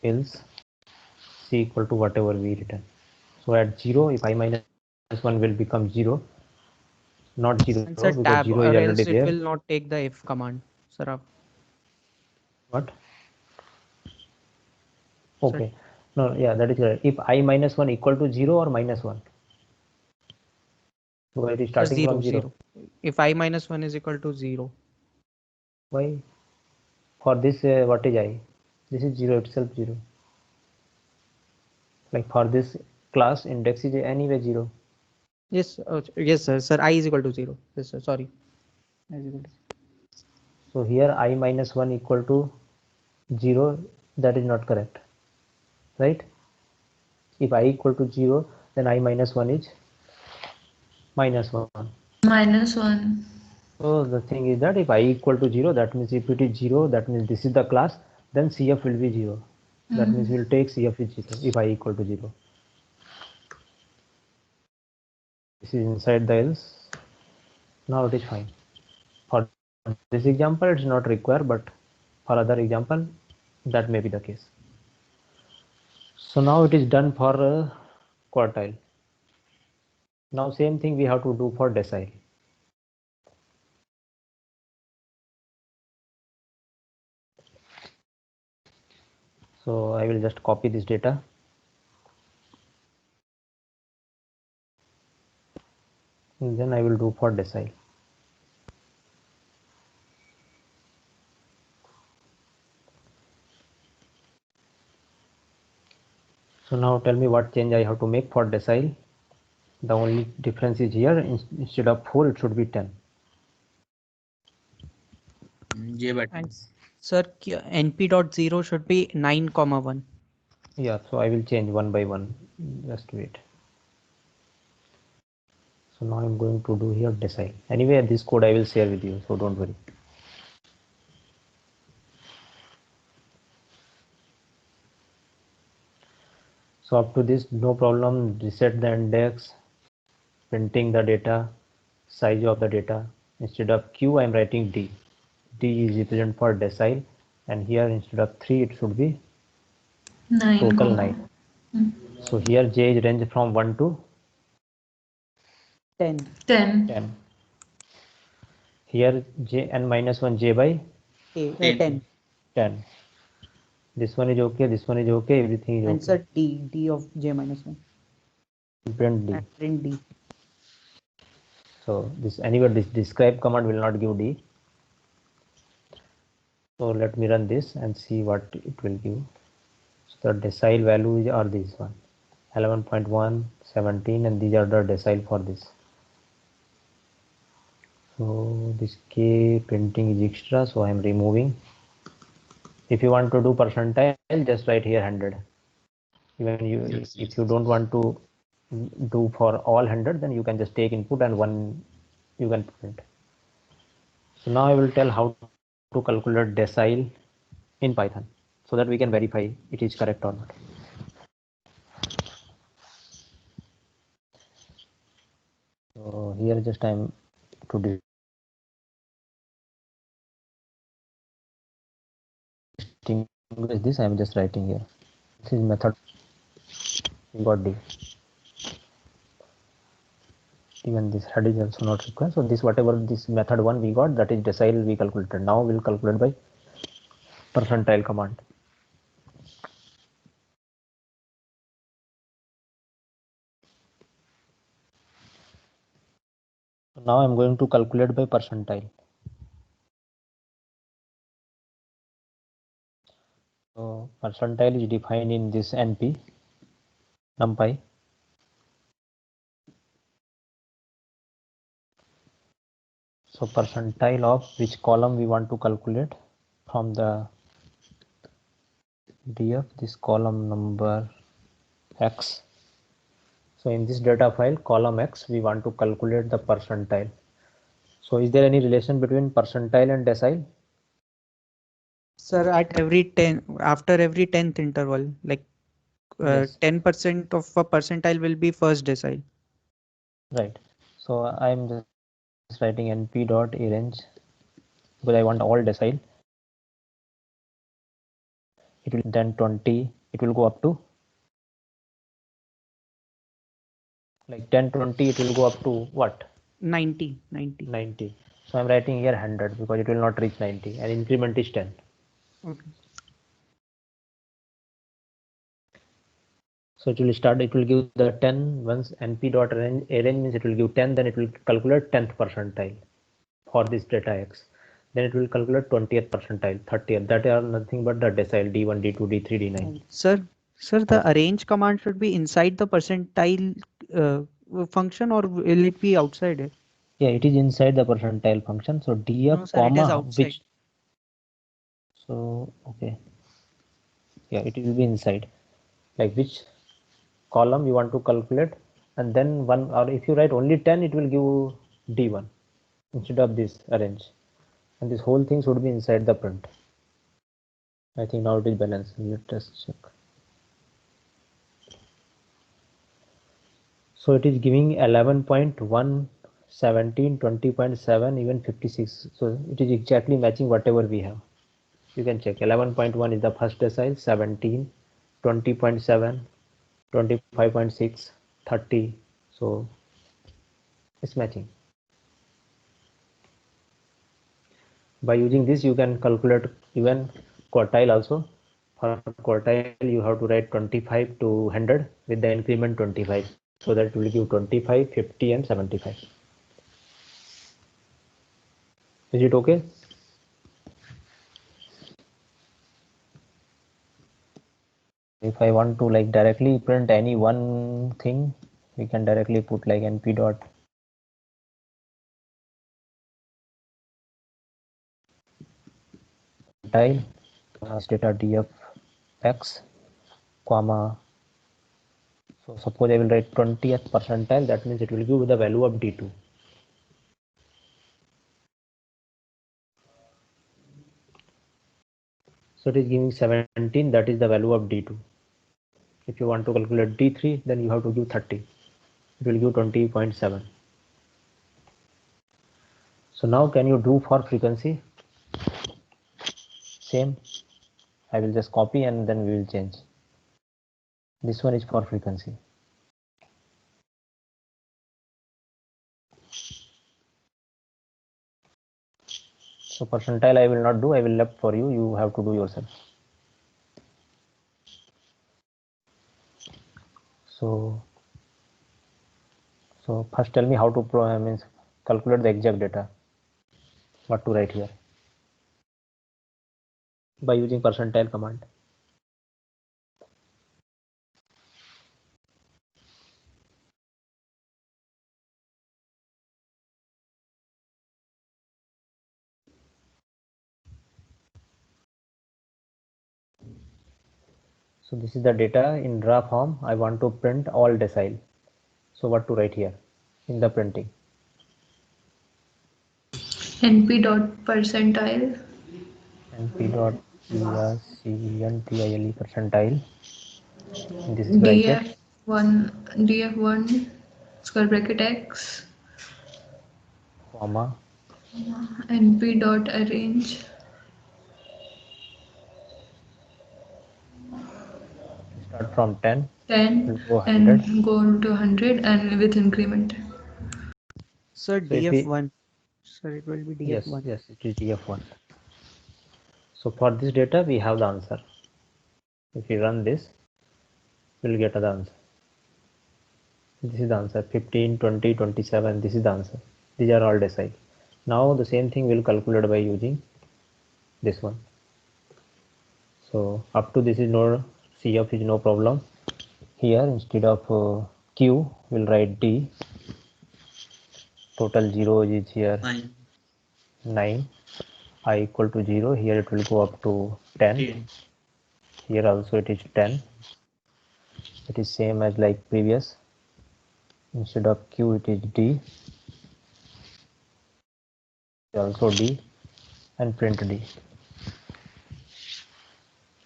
else C equal to whatever we written. So at 0, if I minus 1 will become 0, not 0 Answer because tab, 0 or is else already it there. will not take the if command. Sir, What? Okay. No, yeah, that is right. If I minus 1 equal to 0 or minus 1? So it is starting 0, from 0. 0. If I minus 1 is equal to 0. Why? For this, what is I? This is 0 itself, 0. Like for this class, index is anyway 0. Yes, yes, sir. Sir, I is equal to 0. Yes, sir. Sorry. I is equal to 0. So here I minus 1 equal to 0, that is not correct, right? If I equal to 0, then I minus 1 is minus 1. Minus 1. So the thing is that if I equal to 0, that means if it is 0, that means this is the class, then CF will be 0. That means we'll take CF is 0 if I equal to 0. This is inside the else. Now it is fine. For this example, it's not required, but for other example, that may be the case. So now it is done for quartile. Now same thing we have to do for decile. So I will just copy this data. And then I will do for decile. So now tell me what change I have to make for decile. The only difference is here, instead of 4, it should be 10. J by 2. And sir, np.0 should be 9, 1. Yeah, so I will change one by one. Just wait. So now I'm going to do here decile. Anyway, this code I will share with you, so don't worry. So up to this, no problem. Reset the index, printing the data, size of the data. Instead of Q, I'm writing D. D is represent for decile, and here instead of 3, it should be 9, total comma. 9. So here J is range from 1 to 10. 10. 10. Here J n minus 1 J by 10. 10. This one is okay, this one is okay, everything is And okay. sir, D of J minus 1. Print D. And print D. So this anyway, this describe command will not give D. So let me run this and see what it will give. So the decile values are these one, 11.1, 17, and these are the decile for this. So this K printing is extra, so I am removing. If you want to do percentile, just write here 100. Even you, if you don't want to do for all 100, then you can just take input and one you can print. So now I will tell how to calculate decile in Python so that we can verify it is correct or not. So here just I'm to distinguish this, I'm just writing here. This is method. We got D. Even this head is also not required. So this whatever this method one we got, that is decile we calculated. Now we'll calculate by percentile command. So now I'm going to calculate by percentile. So percentile is defined in this NP numpy. So percentile of which column we want to calculate from the df, this column number X. So in this data file column X, we want to calculate the percentile. So is there any relation between percentile and decile? Sir, at every 10, after every 10th interval, like Yes. 10% of a percentile will be first decile. Right. So I'm just writing np dot arrange because I want all decile. It will then 20. It will go up to like 10, 20. It will go up to what? 90. 90. So I'm writing here 100 because it will not reach 90 and increment is 10. Okay. So it will start, it will give the 10 once np dot arrange means it will give 10, then it will calculate 10th percentile for this data X. Then it will calculate 20th percentile, 30th. That are nothing but the decile D1, D2, D3, D9. Sir, the arrange command should be inside the percentile function, or will it be outside it? Yeah, it is inside the percentile function. So df No, sir, it is comma outside. which. So okay. Yeah, it will be inside. Like which column you want to calculate, and then one, or if you write only 10, it will give D1 instead of this arrange. And this whole thing should be inside the print. I think now it is balanced. Let us check. So it is giving 11.1, 17, 20.7, even 56. So it is exactly matching whatever we have. You can check. 11.1 is the first decile, 17, 20.7, 25.6, 30. So it's matching. By using this, you can calculate even quartile also. For quartile, you have to write 25 to 100 with the increment 25. So that will give 25, 50, and 75. Is it okay? If I want to like directly print any one thing, we can directly put like np dot percentile class data df x comma. So suppose I will write 20th percentile, that means it will give the value of D2. So it is giving 17, that is the value of D2. If you want to calculate D3, then you have to give 30. It will give 20.7. So now can you do for frequency? Same. I will just copy and then we will change. This one is for frequency. So percentile I will not do, I will left for you. You have to do yourself. So first tell me how to means calculate the exact data. What to write here? By using percentile command. So this is the data in raw form. I want to print all decile. So what to write here in the printing? np dot percentile np dot percentile. Percentile. This is bracket. df1 square bracket x Comma. np dot arrange Start from 10. 10 Will go 100. and go to 100 and with increment. Sir, So if we, DF1. Sir, it will be DF1. yes, it is df1. So for this data we have the answer. If we run this, we'll get the answer. This is the answer. 15, 20, 27. This is the answer. These are all decile. Now the same thing will calculate by using this one. So up to this is no CF is no problem. Here instead of Q we'll write D. Total 0 is here 9. I equal to 0. Here it will go up to 10. Here also it is 10. It is same as like previous. Instead of Q it is D. Also D and print D.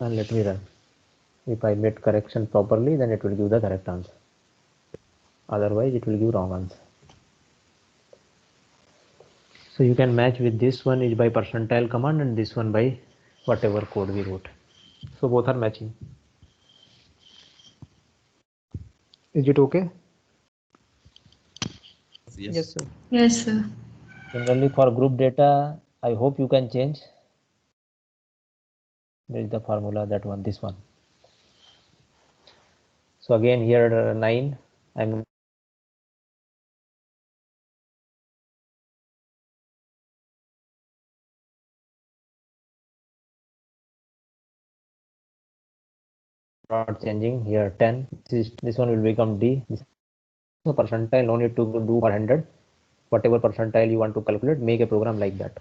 And let me run. If I made correction properly, then it will give the correct answer. Otherwise it will give wrong answer. So you can match with this one is by percentile command and this one by whatever code we wrote. So both are matching. Is it okay? Yes, sir. Yes, sir. Generally for group data, I hope you can change. There is the formula, that one, this one. So again here 9, I'm not changing. Here 10, this one will become D. So percentile no need to do for 100. Whatever percentile you want to calculate, make a program like that.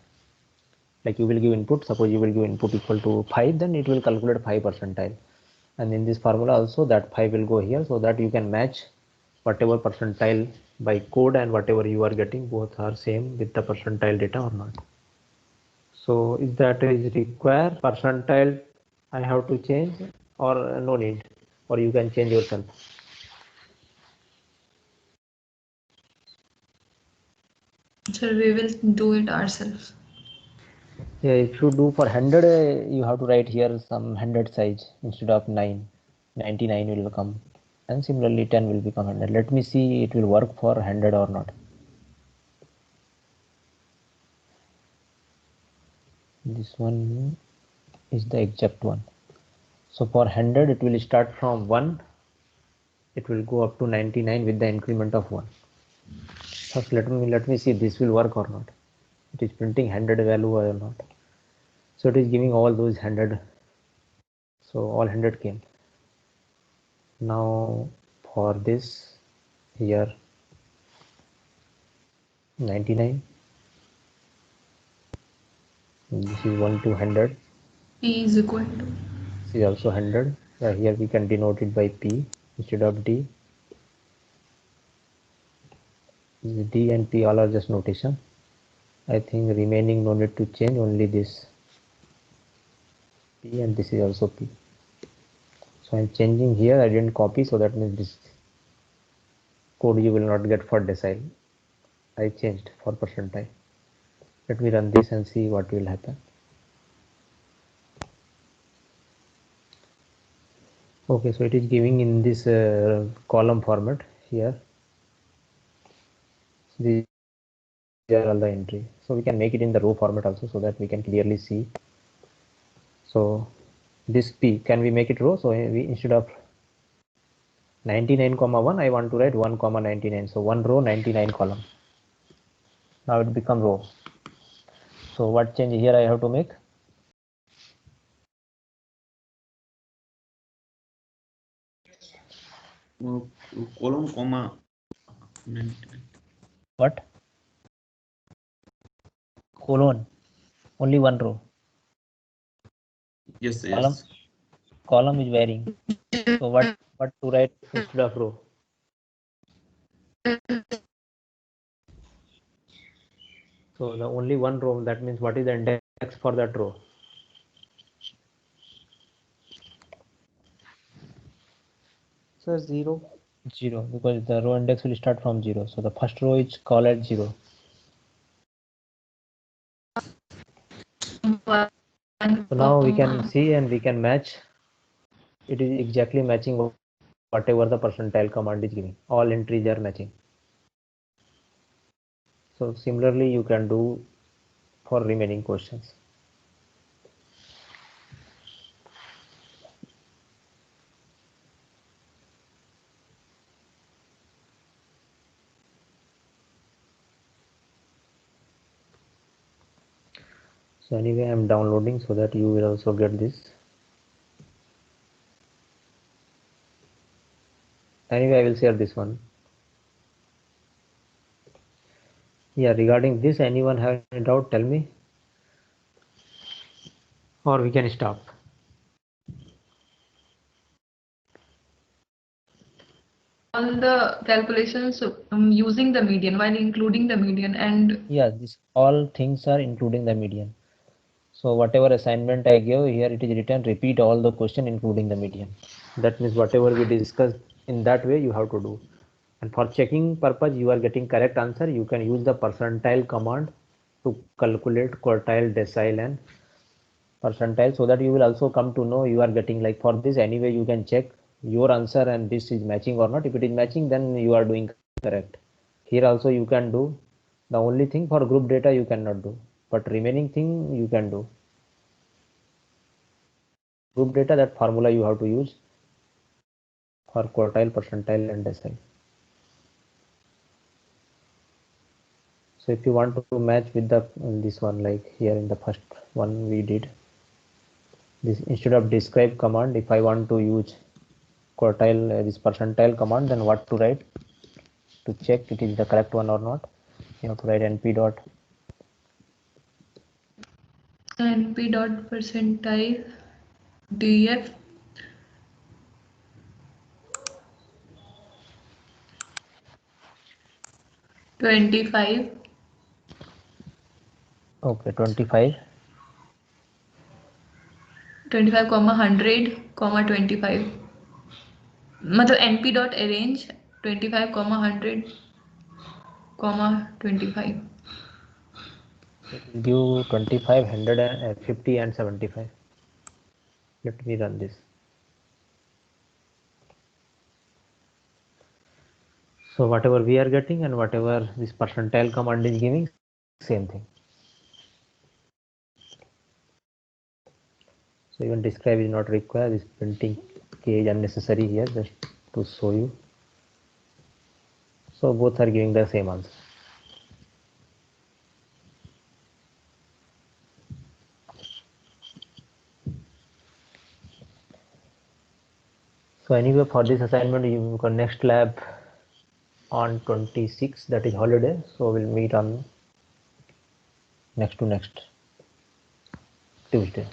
Like you will give input, suppose you will give input equal to 5, then it will calculate 5 percentile. And in this formula also that 5 will go here, so that you can match whatever percentile by code and whatever you are getting, both are same with the percentile data or not. So is that is require percentile I have to change or no need, or you can change yourself? Sir, we will do it ourselves. Yeah, if you do for 100, you have to write here some 100 size instead of 9. 99 will come, and similarly 10 will become 100. Let me see it will work for 100 or not. This one is the exact one. So for 100 it will start from 1, it will go up to 99 with the increment of 1. First let me see this will work or not. It is printing 100 value or not. So it is giving all those 100. So all 100 came. Now for this here 99, this is 1 to 100. P is equal to. This is also 100. Here we can denote it by P instead of D. D and P all are just notation. I think remaining no need to change, only this P and this is also P. So I'm changing here, I didn't copy, so that means this code you will not get for decile. I changed for percentile. Let me run this and see what will happen. Okay, so it is giving in this column format here. These are all the entry. So we can make it in the row format also, so that we can clearly see. So this P, can we make it row? So we, instead of 99,1, I want to write 1,99. So one row, 99 column. Now it become row. So what change here I have to make? column comma. What? Colon. Only one row. Yes, Column. yes. Column is varying. So what to write instead of row? So the only one row, that means what is the index for that row? So 0. 0, because the row index will start from 0. So the first row is called at 0. So now we can see and we can match. It is exactly matching whatever the percentile command is giving. All entries are matching. So similarly you can do for remaining questions. So anyway, I'm downloading so that you will also get this. Anyway, I will share this one. Yeah, regarding this, anyone have any doubt? Tell me. Or we can stop. All the calculations using the median while including the median and Yeah, this all things are including the median. So whatever assignment I gave here, it is written repeat all the question including the median. That means whatever we discussed in that way you have to do. And for checking purpose, you are getting correct answer. You can use the percentile command to calculate quartile, decile, and percentile, so that you will also come to know you are getting, like for this anyway you can check your answer and this is matching or not. If it is matching, then you are doing correct. Here also you can do. The only thing for group data you cannot do, but remaining thing you can do. Group data, that formula you have to use for quartile, percentile, and decile. So if you want to match with the this one, like here in the first one we did this, instead of describe command, if I want to use quartile, this percentile command, then what to write to check it is the correct one or not? You have to write np dot np.percentile df 25 okay 25 100 25 मतलब np dot arrange 25 100 25 it will give 25, 100, and 50 and 75. Let me run this. So whatever we are getting and whatever this percentile command is giving, same thing. So even describe is not required. This printing K is unnecessary here, just to show you. So both are giving the same answer. So anyway, for this assignment, you got next lab on 26, that is holiday. So we'll meet on next to next Tuesday.